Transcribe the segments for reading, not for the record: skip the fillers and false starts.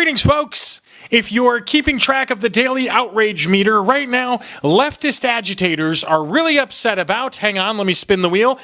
Greetings, folks! If you're keeping track of the daily outrage meter right now, leftist agitators are really upset about, hang on, let me spin the wheel,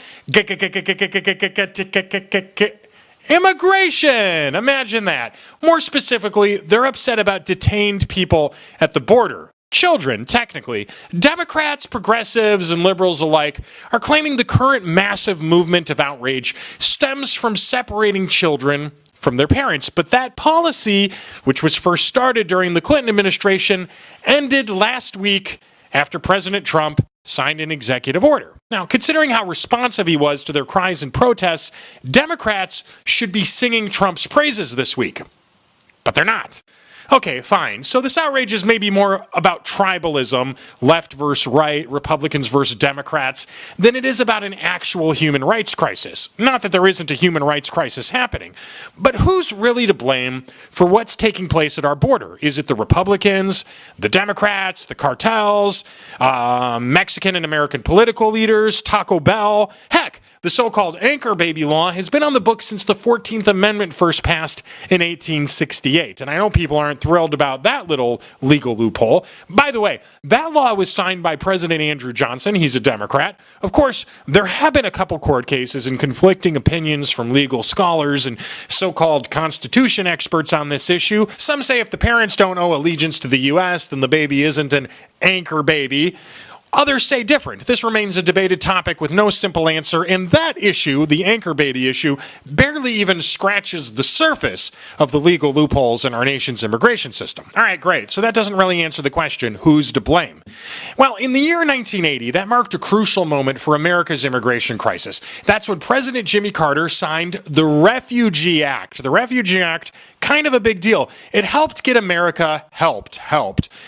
immigration! Imagine that. More specifically, they're upset about detained people at the border. Children, technically. Democrats, progressives, and liberals alike are claiming the current massive movement of outrage stems from separating children from their parents. But that policy, which was first started during the Clinton administration, ended last week after President Trump signed an executive order. Now, considering how responsive he was to their cries and protests, Democrats should be singing Trump's praises this week. But they're not. Okay, fine. So this outrage is maybe more about tribalism, left versus right, Republicans versus Democrats, than it is about an actual human rights crisis. Not that there isn't a human rights crisis happening, but who's really to blame for what's taking place at our border? Is it the Republicans, the Democrats, the cartels, Mexican and American political leaders, Taco Bell? Heck, the so-called anchor baby law has been on the books since the 14th Amendment first passed in 1868. And I know people aren't thrilled about that little legal loophole. By the way, that law was signed by President Andrew Johnson. He's a Democrat. Of course, there have been a couple court cases and conflicting opinions from legal scholars and so-called Constitution experts on this issue. Some say if the parents don't owe allegiance to the U.S., then the baby isn't an anchor baby. Others say different. This remains a debated topic with no simple answer, and that issue, the anchor baby issue, barely even scratches the surface of the legal loopholes in our nation's immigration system. All right, great. So that doesn't really answer the question, who's to blame? Well, in the year 1980, that marked a crucial moment for America's immigration crisis. That's when President Jimmy Carter signed the Refugee Act. The Refugee Act, kind of a big deal. It helped get America,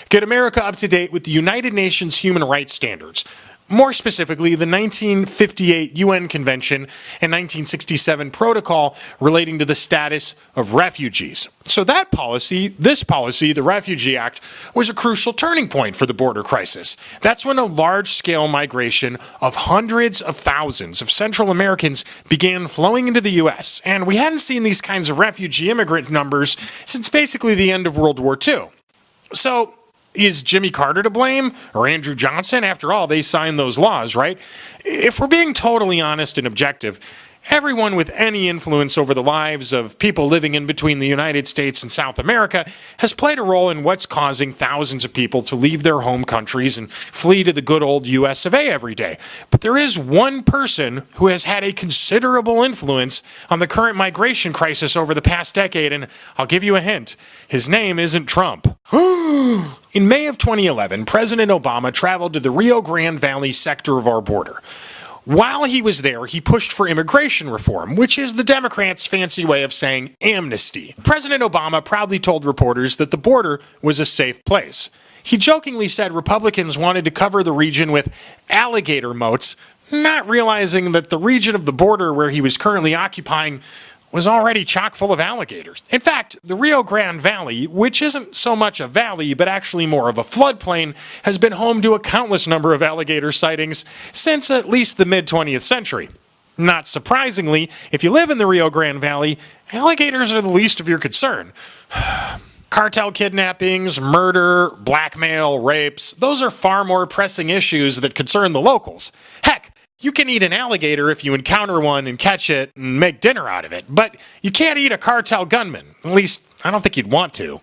get America up to date with the United Nations human rights standards. More specifically, the 1958 UN Convention and 1967 Protocol relating to the status of refugees. So that policy, this policy, the Refugee Act, was a crucial turning point for the border crisis. That's when a large-scale migration of hundreds of thousands of Central Americans began flowing into the U.S., and we hadn't seen these kinds of refugee immigrant numbers since basically the end of World War II. So, is Jimmy Carter to blame? Or Andrew Johnson? After all, they signed those laws, right? If we're being totally honest and objective, everyone with any influence over the lives of people living in between the United States and South America has played a role in what's causing thousands of people to leave their home countries and flee to the good old US of A every day. But there is one person who has had a considerable influence on the current migration crisis over the past decade, and I'll give you a hint. His name isn't Trump. In May of 2011, President Obama traveled to the Rio Grande Valley sector of our border. While he was there, he pushed for immigration reform, which is the Democrats' fancy way of saying amnesty. President Obama proudly told reporters that the border was a safe place. He jokingly said Republicans wanted to cover the region with alligator moats, not realizing that the region of the border where he was currently occupying was already chock full of alligators. In fact, the Rio Grande Valley, which isn't so much a valley but actually more of a floodplain, has been home to a countless number of alligator sightings since at least the mid-20th century. Not surprisingly, if you live in the Rio Grande Valley, alligators are the least of your concern. Cartel kidnappings, murder, blackmail, rapes, those are far more pressing issues that concern the locals. Heck, you can eat an alligator if you encounter one and catch it and make dinner out of it, but you can't eat a cartel gunman. At least, I don't think you'd want to.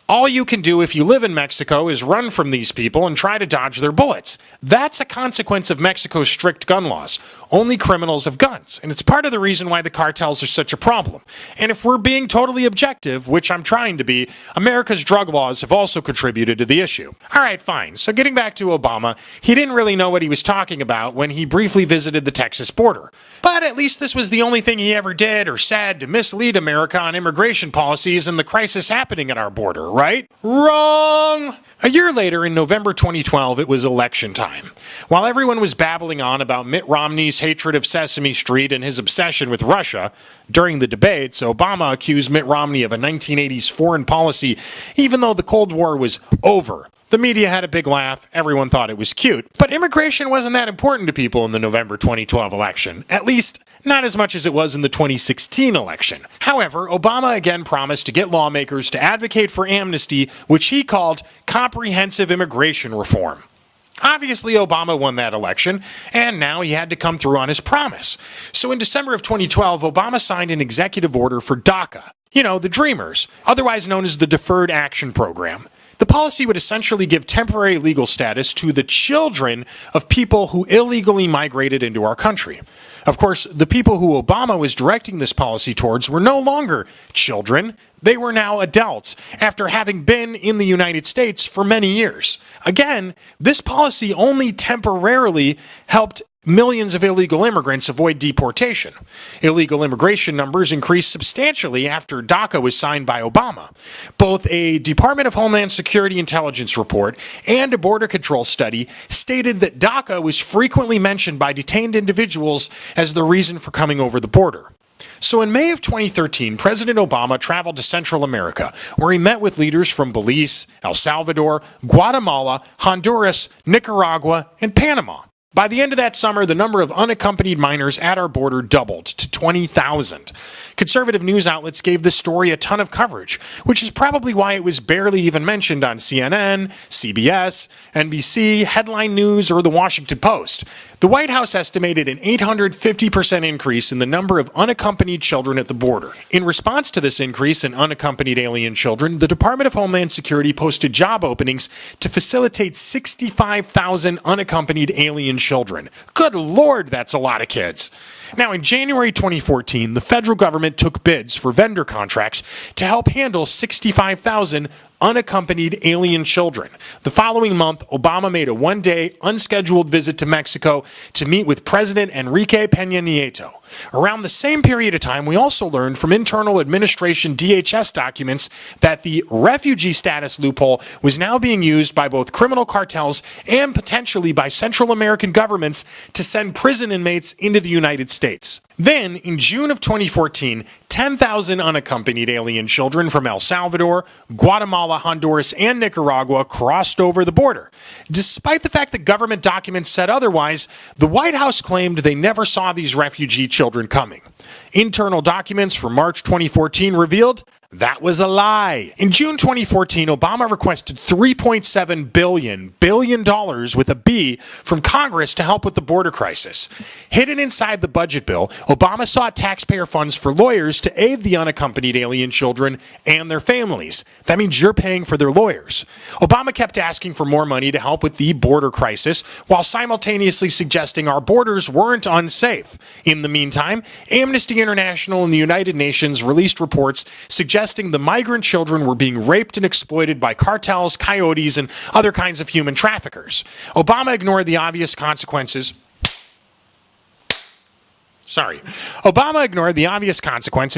All you can do if you live in Mexico is run from these people and try to dodge their bullets. That's a consequence of Mexico's strict gun laws. Only criminals have guns, and it's part of the reason why the cartels are such a problem. And if we're being totally objective, which I'm trying to be, America's drug laws have also contributed to the issue. All right, fine. So getting back to Obama, he didn't really know what he was talking about when he briefly visited the Texas border. But at least this was the only thing he ever did or said to mislead America on immigration policies and the crisis happening at our border, right? Wrong! A year later, in November 2012, it was election time. While everyone was babbling on about Mitt Romney's hatred of Sesame Street and his obsession with Russia, during the debates, Obama accused Mitt Romney of a 1980s foreign policy, even though the Cold War was over. The media had a big laugh, everyone thought it was cute. But immigration wasn't that important to people in the November 2012 election, at least not as much as it was in the 2016 election. However, Obama again promised to get lawmakers to advocate for amnesty, which he called comprehensive immigration reform. Obviously, Obama won that election, and now he had to come through on his promise. So in December of 2012, Obama signed an executive order for DACA, the Dreamers, otherwise known as the Deferred Action Program. The policy would essentially give temporary legal status to the children of people who illegally migrated into our country. Of course, the people who Obama was directing this policy towards were no longer children. They were now adults after having been in the United States for many years. Again, this policy only temporarily helped millions of illegal immigrants avoid deportation. Illegal immigration numbers increased substantially after DACA was signed by Obama. Both a Department of Homeland Security intelligence report and a border control study stated that DACA was frequently mentioned by detained individuals as the reason for coming over the border. So in May of 2013, President Obama traveled to Central America, where he met with leaders from Belize, El Salvador, Guatemala, Honduras, Nicaragua, and Panama. By the end of that summer, the number of unaccompanied minors at our border doubled to 20,000. Conservative news outlets gave this story a ton of coverage, which is probably why it was barely even mentioned on CNN, CBS, NBC, Headline News, or The Washington Post. The White House estimated an 850% increase in the number of unaccompanied children at the border. In response to this increase in unaccompanied alien children, the Department of Homeland Security posted job openings to facilitate 65,000 unaccompanied alien children. Good Lord, that's a lot of kids. Now, in January 2014, the federal government took bids for vendor contracts to help handle 65,000 unaccompanied alien children. The following month, Obama made a one-day, unscheduled visit to Mexico to meet with President Enrique Peña Nieto. Around the same period of time, we also learned from internal administration DHS documents that the refugee status loophole was now being used by both criminal cartels and potentially by Central American governments to send prison inmates into the United States. Then, in June of 2014, 10,000 unaccompanied alien children from El Salvador, Guatemala, Honduras, and Nicaragua crossed over the border. Despite the fact that government documents said otherwise, the White House claimed they never saw these refugee children coming. Internal documents from March 2014 revealed that was a lie. In June 2014, Obama requested $3.7 billion with a B from Congress to help with the border crisis. Hidden inside the budget bill, Obama sought taxpayer funds for lawyers to aid the unaccompanied alien children and their families. That means you're paying for their lawyers. Obama kept asking for more money to help with the border crisis while simultaneously suggesting our borders weren't unsafe. In the meantime, Amnesty International and the United Nations released reports suggesting the migrant children were being raped and exploited by cartels, coyotes, and other kinds of human traffickers. Obama ignored the obvious consequences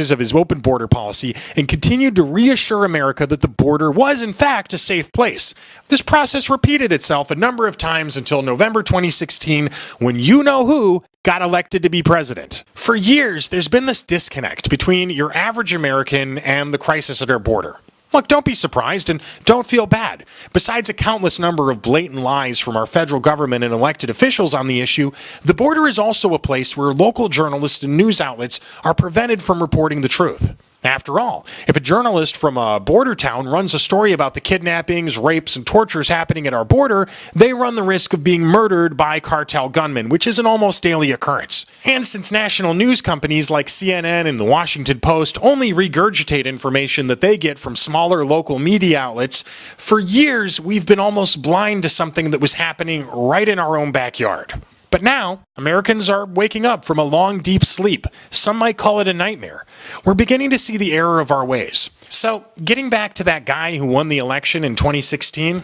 of his open border policy and continued to reassure America that the border was, in fact, a safe place. This process repeated itself a number of times until November 2016, when you-know-who got elected to be president. For years, there's been this disconnect between your average American and the crisis at our border. Look, don't be surprised and don't feel bad. Besides a countless number of blatant lies from our federal government and elected officials on the issue, the border is also a place where local journalists and news outlets are prevented from reporting the truth. After all, if a journalist from a border town runs a story about the kidnappings, rapes, and tortures happening at our border, they run the risk of being murdered by cartel gunmen, which is an almost daily occurrence. And since national news companies like CNN and the Washington Post only regurgitate information that they get from smaller local media outlets, for years we've been almost blind to something that was happening right in our own backyard. But now, Americans are waking up from a long, deep sleep. Some might call it a nightmare. We're beginning to see the error of our ways. So, getting back to that guy who won the election in 2016,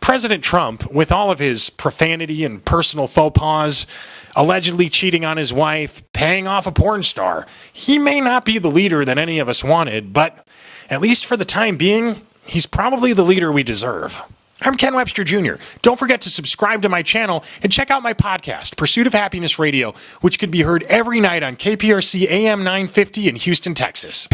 President Trump, with all of his profanity and personal faux pas, allegedly cheating on his wife, paying off a porn star, he may not be the leader that any of us wanted, but at least for the time being, he's probably the leader we deserve. I'm Ken Webster Jr. Don't forget to subscribe to my channel and check out my podcast, Pursuit of Happiness Radio, which can be heard every night on KPRC AM 950 in Houston, Texas.